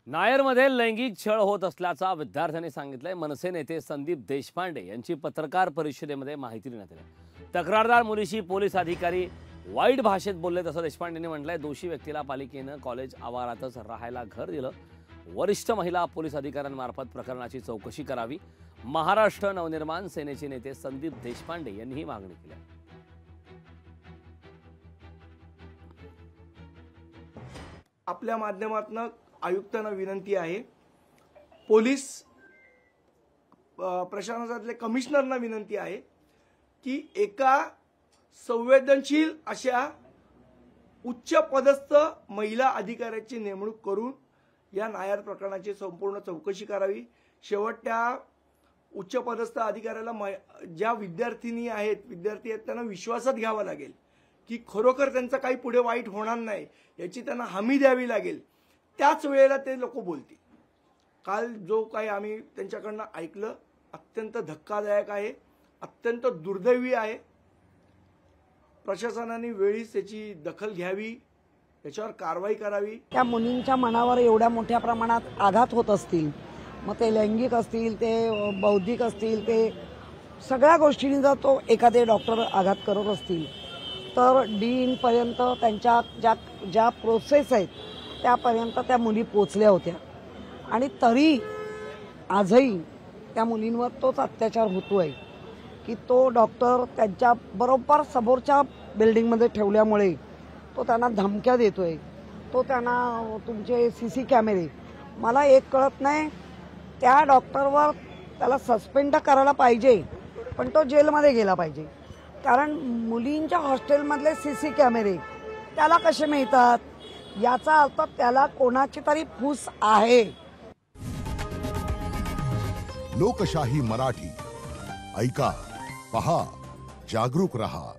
नायरमध्ये लैंगिक छळ होत असल्याचा विद्यार्थ्यांनी सांगितलंय। मनसे नेते संदीप देशपांडे यांची पत्रकार परिषदेमध्ये माहिती देण्यात आली। तक्रारदार मुलीशी पोलीस अधिकारी वाईट भाषेत बोलले तसं देशपांडेंनी म्हटलंय। दोषी व्यक्तीला पालिकेनं कॉलेज आवारातच राहायला घर दिलं। वरिष्ठ महिला पोलीस अधिकाऱ्यांमार्फत प्रकरणाची चौकशी करावी। महाराष्ट्र नवनिर्माण सेनेचे नेते संदीप देशपांडे यांनी ही मागणी केली। आपल्या माध्यमातून आयुक्तांना विनंती आहे, पोलीस प्रशासनातले कमिशनरना विनंती आहे की एका संवेदनशील अशा उच्च पदस्थ महिला अधिकाऱ्याची नेमणूक करून या नायर प्रकरणाची संपूर्ण चौकशी करावी। शेवटच्या उच्च पदस्थ अधिकाऱ्याला ज्या विद्यार्थी आहेत त्यांना विश्वासात घ्यावा लागेल की खरोखर त्यांचं काही पुढे वाईट होणार नाही याची त्यांना हमी द्यावी लागेल। त्याच वेळेला ते लोक बोलतील। काल जो काही आम्ही त्यांच्याकडनं ऐकलं अत्यंत धक्कादायक आहे, अत्यंत दुर्दैवी आहे। प्रशासनाने वेळीच त्याची दखल घ्यावी, त्याच्यावर कारवाई करावी। त्या मुलींच्या मनावर एवढ्या मोठ्या प्रमाणात आघात होत असतील, मग ते लैंगिक असतील, ते बौद्धिक असतील, ते सगळ्या गोष्टींनी जर तो एखादे डॉक्टर आघात करत असतील तर डीन पर्यंत त्यांच्या ज्या प्रोसेस आहेत त्यापर्यंत त्या मुली पोचल्या होत्या आणि तरी आजही त्या मुलींवर तोच अत्याचार होतोय की तो डॉक्टर त्यांच्या बरोबर समोरच्या बिल्डिंगमध्ये ठेवल्यामुळे तो त्यांना धमक्या देतोय, तो त्यांना तुमचे सीसी कॅमेरे। मला एक कळत नाही, त्या डॉक्टरवर त्याला सस्पेंड करायला पाहिजे पण तो जेलमध्ये गेला पाहिजे, कारण मुलींच्या हॉस्टेलमधले सीसी कॅमेरे त्याला कसे मिळतात याचा अर्थ त्याला कोणाची तरी फूस आहे। लोकशाही मराठी ऐका, पहा, जागरूक रहा।